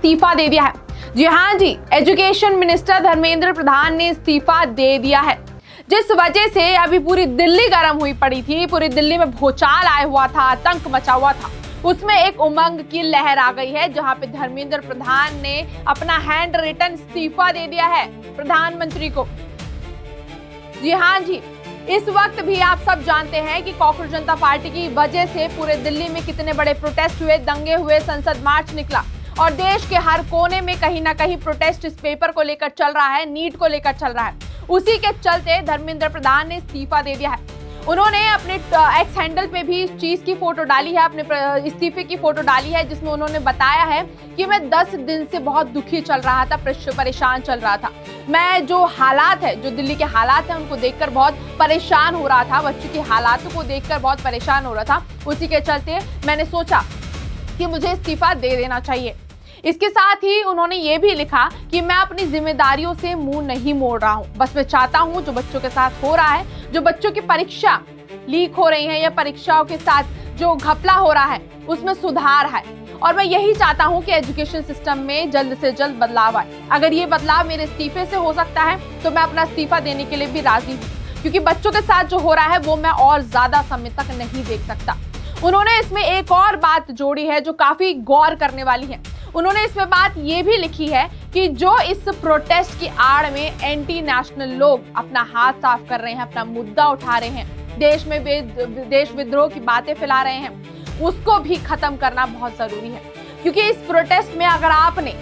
इस्तीफा दे दिया है। जी हाँ जी, एजुकेशन मिनिस्टर धर्मेंद्र प्रधान ने इस्तीफा दे दिया है, जिस वजह से अभी पूरी दिल्ली गर्म हुई पड़ी थी। पूरी दिल्ली में भूचाल आया हुआ था, आतंक मचा हुआ था। उसमें एक उमंग की लहर आ गई है, जहां पे धर्मेंद्र प्रधान ने अपना हैंड रिटन इस्तीफा दे दिया है प्रधानमंत्री को। जी हाँ जी, इस वक्त भी आप सब जानते हैं कि कॉकरोच जनता पार्टी की वजह से पूरे दिल्ली में कितने बड़े प्रोटेस्ट हुए, दंगे हुए, संसद मार्च निकला और देश के हर कोने में कहीं ना कहीं प्रोटेस्ट इस पेपर को लेकर चल रहा है, नीट को लेकर चल रहा है। उसी के चलते धर्मेंद्र प्रधान ने इस्तीफा दे दिया है। उन्होंने अपने एक्स हैंडल पे भी इस चीज की फोटो डाली है, अपने इस्तीफे की फोटो डाली है, जिसमें उन्होंने बताया है कि मैं 10 दिन से बहुत दुखी चल रहा था, परेशान चल रहा था। मैं जो हालात है, जो दिल्ली के हालात हैं, उनको देखकर बहुत परेशान हो रहा था, बच्चों के हालातों को देखकर बहुत परेशान हो रहा था। उसी के चलते मैंने सोचा कि मुझे इस्तीफा दे देना चाहिए। इसके साथ ही उन्होंने ये भी लिखा कि मैं अपनी जिम्मेदारियों से मुंह नहीं मोड़ रहा हूं, बस मैं चाहता हूं जो बच्चों के साथ हो रहा है, जो बच्चों की परीक्षा लीक हो रही है या परीक्षाओं के साथ जो घपला हो रहा है, उसमें सुधार है। और मैं यही चाहता हूं कि एजुकेशन सिस्टम में जल्द से जल्द बदलाव आए। अगर ये बदलाव मेरे इस्तीफे से हो सकता है तो मैं अपना इस्तीफा देने के लिए भी राजी हूँ, क्योंकि बच्चों के साथ जो हो रहा है वो मैं और ज्यादा समय तक नहीं देख सकता। उन्होंने इसमें एक और बात जोड़ी है जो काफी गौर करने वाली है। उन्होंने इसमें बात ये भी लिखी है कि जो इस प्रोटेस्ट की आड़ में एंटी नेशनल लोग अपना हाथ साफ कर रहे हैं, अपना मुद्दा उठा रहे हैं, देश विद्रोह की बातें फैला रहे हैं, उसको भी खत्म करना बहुत जरूरी है। क्योंकि इस प्रोटेस्ट में अगर आपने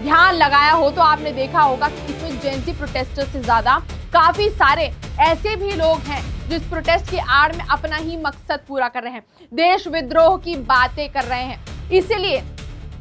ध्यान लगाया हो तो आपने देखा होगा कि इसमें जेंजी प्रोटेस्टर से ज्यादा काफी सारे ऐसे भी लोग हैं जो इस प्रोटेस्ट की आड़ में अपना ही मकसद पूरा कर रहे हैं, देश विद्रोह की बातें कर रहे हैं। इसीलिए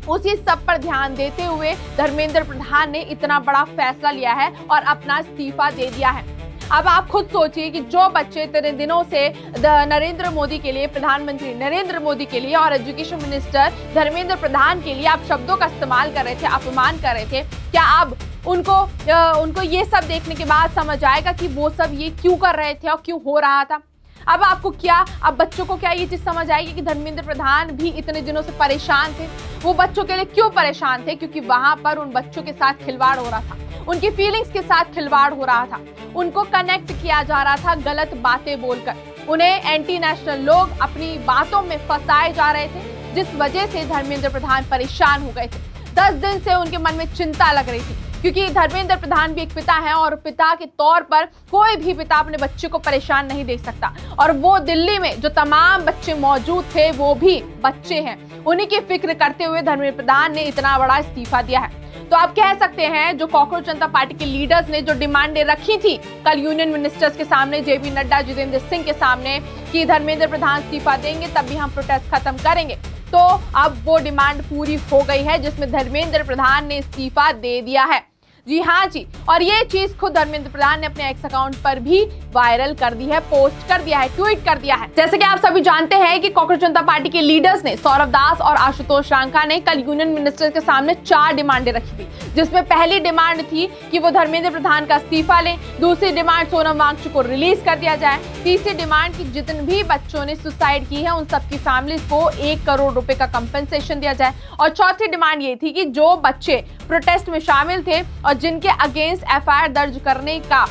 उसी सब पर ध्यान देते हुए धर्मेंद्र प्रधान ने इतना बड़ा फैसला लिया है और अपना इस्तीफा दे दिया है। अब आप खुद सोचिए कि जो बच्चे इतने दिनों से नरेंद्र मोदी के लिए, प्रधानमंत्री नरेंद्र मोदी के लिए और एजुकेशन मिनिस्टर धर्मेंद्र प्रधान के लिए आप शब्दों का इस्तेमाल कर रहे थे, अपमान कर रहे थे, क्या अब उनको ये सब देखने के बाद समझ आएगा कि वो सब ये क्यों कर रहे थे और क्यों हो रहा था? अब बच्चों को क्या ये चीज समझ आएगी कि धर्मेंद्र प्रधान भी इतने दिनों से परेशान थे? वो बच्चों के लिए क्यों परेशान थे? क्योंकि वहां पर उन बच्चों के साथ खिलवाड़ हो रहा था, उनकी फीलिंग्स के साथ खिलवाड़ हो रहा था, उनको कनेक्ट किया जा रहा था गलत बातें बोलकर। उन्हें एंटी नेशनल लोग अपनी बातों में फंसाए जा रहे थे, जिस वजह से धर्मेंद्र प्रधान परेशान हो गए थे। 10 दिन से उनके मन में चिंता लग रही थी, क्योंकि धर्मेंद्र प्रधान भी एक पिता है और पिता के तौर पर कोई भी पिता अपने बच्चे को परेशान नहीं देख सकता। और वो दिल्ली में जो तमाम बच्चे मौजूद थे वो भी बच्चे हैं, उन्हीं की फिक्र करते हुए धर्मेंद्र प्रधान ने इतना बड़ा इस्तीफा दिया है। तो आप कह सकते हैं जो कॉकरोच जनता पार्टी के लीडर्स ने जो डिमांडें रखी थी कल यूनियन मिनिस्टर्स के सामने, जेपी नड्डा, जितेंद्र सिंह के सामने, कि धर्मेंद्र प्रधान इस्तीफा देंगे तभी हम प्रोटेस्ट खत्म करेंगे, तो अब वो डिमांड पूरी हो गई है, जिसमें धर्मेंद्र प्रधान ने इस्तीफा दे दिया है। जी हाँ जी, और ये चीज खुद धर्मेंद्र प्रधान ने अपने एक्स अकाउंट पर भी वायरल कर दी है, पोस्ट कर दिया है, ट्वीट कर दिया है। जैसे कि आप सभी जानते हैं कि कॉकरोच जनता पार्टी के लीडर्स ने, सौरभ दास और आशुतोष रांका ने कल यूनियन मिनिस्टर के सामने 4 डिमांडें रखी थी, जिसमें पहली डिमांड थी कि वो धर्मेंद्र प्रधान का इस्तीफा लें, दूसरी डिमांड सोनम वांगचुक को रिलीज कर दिया जाए, तीसरी डिमांड की जितने भी बच्चों ने सुसाइड की है उन सबकी फैमिलीज को 1 करोड़ रुपए का कंपेंसेशन दिया जाए, और चौथी डिमांड ये थी कि जो बच्चे प्रोटेस्ट में शामिल थे और जिनके अगेंस्ट एफआईआर दर्ज करने का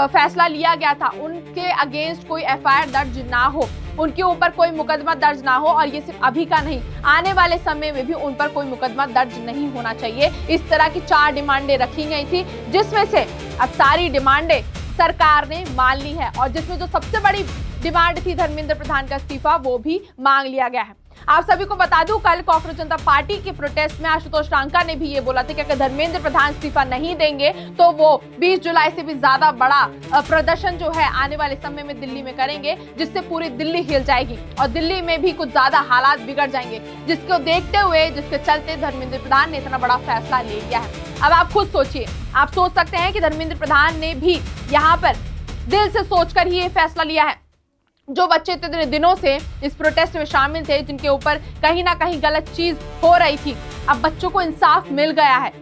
फैसला लिया गया था, उनके अगेंस्ट कोई एफआईआर दर्ज ना हो, उनके ऊपर कोई मुकदमा दर्ज ना हो, और ये सिर्फ अभी का नहीं, आने वाले समय में भी उन पर कोई मुकदमा दर्ज नहीं होना चाहिए। इस तरह की 4 डिमांडें रखी गई थी, जिसमें से अब सारी डिमांडें सरकार ने मान ली है, और जिसमें जो सबसे बड़ी डिमांड थी धर्मेंद्र प्रधान का इस्तीफा, वो भी मांग लिया गया है। आप सभी को बता दूं, कल कॉकरोच जनता पार्टी के प्रोटेस्ट में आशुतोष रांका ने भी ये बोला था कि अगर धर्मेंद्र प्रधान इस्तीफा नहीं देंगे तो वो 20 जुलाई से भी ज्यादा बड़ा प्रदर्शन जो है आने वाले समय में दिल्ली में करेंगे, जिससे पूरी दिल्ली हिल जाएगी और दिल्ली में भी कुछ ज्यादा हालात बिगड़ जाएंगे, जिसको देखते हुए, जिसके चलते धर्मेंद्र प्रधान ने इतना बड़ा फैसला ले लिया है। अब आप खुद सोचिए, आप सोच सकते हैं कि धर्मेंद्र प्रधान ने भी यहाँ पर दिल से सोचकर ही ये फैसला लिया है। जो बच्चे इतने दिनों से इस प्रोटेस्ट में शामिल थे, जिनके ऊपर कहीं ना कहीं गलत चीज हो रही थी, अब बच्चों को इंसाफ मिल गया है।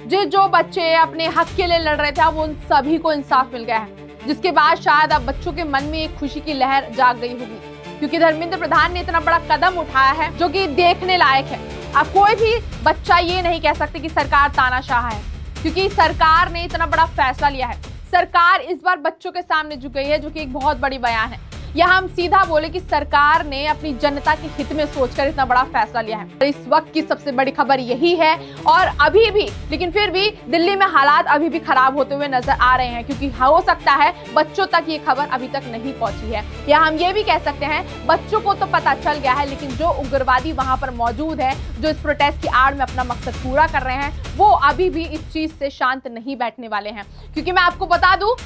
जो बच्चे अपने हक के लिए लड़ रहे थे, अब उन सभी को इंसाफ मिल गया है, जिसके बाद शायद अब बच्चों के मन में एक खुशी की लहर जाग गई होगी। क्योंकि धर्मेंद्र प्रधान ने इतना बड़ा कदम उठाया है जो कि देखने लायक है। अब कोई भी बच्चा ये नहीं कह सकते कि सरकार तानाशाह है, क्योंकि सरकार ने इतना बड़ा फैसला लिया है। सरकार इस बार बच्चों के सामने झुक गई है, जो कि एक बहुत बड़ी बयान है। या हम सीधा बोले कि सरकार ने अपनी जनता के हित में सोचकर इतना बड़ा फैसला लिया है। इस वक्त की सबसे बड़ी खबर यही है। और अभी भी, लेकिन फिर भी दिल्ली में हालात अभी भी खराब होते हुए नजर आ रहे हैं, क्योंकि हो सकता है बच्चों तक ये खबर अभी तक नहीं पहुंची है। या हम ये भी कह सकते हैं बच्चों को तो पता चल गया है, लेकिन जो उग्रवादी वहां पर मौजूद है, जो इस प्रोटेस्ट की आड़ में अपना मकसद पूरा कर रहे हैं, वो अभी भी इस चीज से शांत नहीं बैठने वाले हैं। क्योंकि मैं आपको बता दूं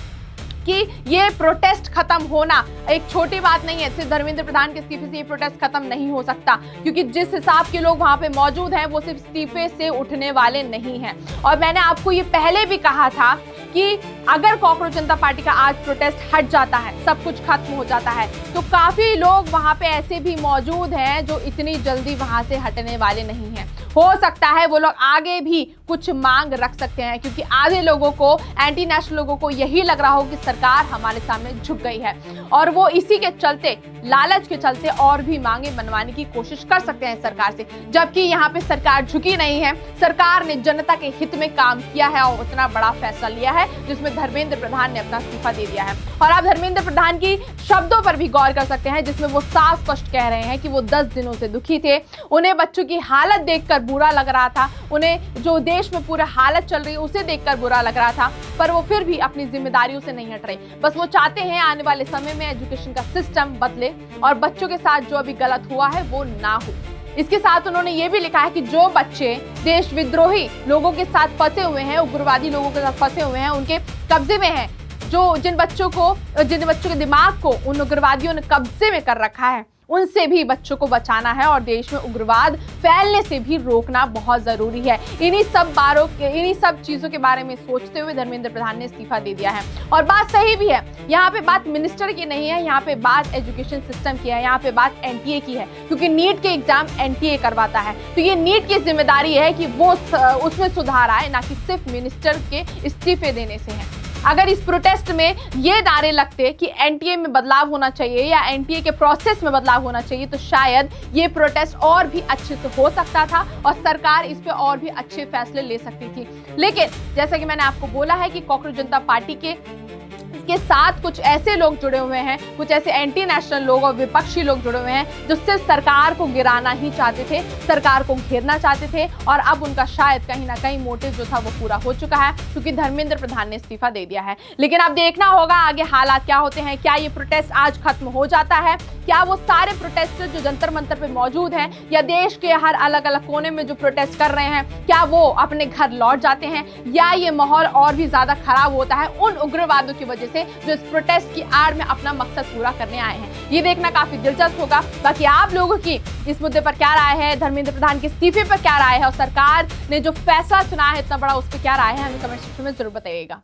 कि ये प्रोटेस्ट खत्म होना एक छोटी बात नहीं है। सिर्फ धर्मेंद्र प्रधान के इस्तीफे से ये प्रोटेस्ट खत्म नहीं हो सकता, क्योंकि जिस हिसाब के लोग वहां पे मौजूद हैं वो सिर्फ इस्तीफे से उठने वाले नहीं हैं। और मैंने आपको ये पहले भी कहा था कि अगर कॉकरोच जनता पार्टी का आज प्रोटेस्ट हट जाता है, सब कुछ खत्म हो जाता है, तो काफी लोग वहां पे ऐसे भी मौजूद हैं जो इतनी जल्दी वहां से हटने वाले नहीं हैं। हो सकता है वो लोग आगे भी कुछ मांग रख सकते हैं, क्योंकि आधे लोगों को, एंटी नेशनल लोगों को यही लग रहा हो कि सरकार हमारे सामने झुक गई है, और वो इसी के चलते, लालच के चलते और भी मांगे मनवाने की कोशिश कर सकते हैं सरकार से। जबकि यहाँ पे सरकार झुकी नहीं है। सरकार ने जनता के हित में काम किया है और उतना बड़ा फैसला लिया है, जिसमें धर्मेंद्र प्रधान ने अपना इस्तीफा दे दिया है। और आप धर्मेंद्र प्रधान की शब्दों पर भी गौर कर सकते हैं, जिसमें वो साफ स्पष्ट कह रहे हैं कि वो 10 दिनों से दुखी थे। उन्हें बच्चों की हालत देखकर बुरा लग रहा था, उन्हें जो देश में पूरा हालत चल रही है उसे देखकर बुरा लग रहा था, पर वो फिर भी अपनी जिम्मेदारियों से नहीं हट रहे। बस वो चाहते हैं आने वाले समय में एजुकेशन का सिस्टम बदले और बच्चों के साथ जो अभी गलत हुआ है वो ना हो। इसके साथ उन्होंने ये भी लिखा है कि जो बच्चे देश विद्रोही लोगों के साथ फंसे हुए हैं, उग्रवादी लोगों के साथ फंसे हुए हैं, उनके कब्जे में हैं, जिन बच्चों के दिमाग को उन उग्रवादियों ने कब्जे में कर रखा है, उनसे भी बच्चों को बचाना है और देश में उग्रवाद फैलने से भी रोकना बहुत जरूरी है। इन्हीं सब चीजों के बारे में सोचते हुए धर्मेंद्र प्रधान ने इस्तीफा दे दिया है। और बात सही भी है, यहाँ पे बात मिनिस्टर की नहीं है, यहाँ पे बात एजुकेशन सिस्टम की है, यहाँ पे बात एनटीए की है, क्योंकि नीट के एग्जाम एनटीए करवाता है। तो ये नीट की जिम्मेदारी है कि वो उसमें सुधार आए, ना कि सिर्फ मिनिस्टर के इस्तीफे देने से है। अगर इस प्रोटेस्ट में ये नारे लगते कि एनटीए में बदलाव होना चाहिए या एनटीए के प्रोसेस में बदलाव होना चाहिए, तो शायद ये प्रोटेस्ट और भी अच्छे से हो सकता था और सरकार इस पे और भी अच्छे फैसले ले सकती थी। लेकिन जैसा कि मैंने आपको बोला है कि कॉकरोच जनता पार्टी के साथ कुछ ऐसे लोग जुड़े हुए हैं, कुछ ऐसे एंटी नेशनल लोग और विपक्षी लोग जुड़े हुए हैं जो सिर्फ सरकार को गिराना ही चाहते थे, सरकार को घेरना चाहते थे। और अब उनका शायद कहीं ना कहीं मोटिव जो था वो पूरा हो चुका है, क्योंकि धर्मेंद्र प्रधान ने इस्तीफा दे दिया है। लेकिन अब देखना होगा आगे हालात क्या होते हैं। क्या ये प्रोटेस्ट आज खत्म हो जाता है? क्या वो सारे प्रोटेस्टर जो जंतर मंतर पे मौजूद हैं या देश के हर अलग अलग कोने में जो प्रोटेस्ट कर रहे हैं, क्या वो अपने घर लौट जाते हैं, या ये माहौल और भी ज्यादा खराब होता है उन उग्रवादियों की वजह से जो इस प्रोटेस्ट की आड़ में अपना मकसद पूरा करने आए हैं? ये देखना काफी दिलचस्प होगा। बाकी आप लोगों की इस मुद्दे पर क्या राय है, धर्मेंद्र प्रधान के इस्तीफे पर क्या राय है, और सरकार ने जो फैसला चुना है इतना बड़ा, उस पर क्या राय है, हमें कमेंट सेक्शन में जरूर बताइएगा।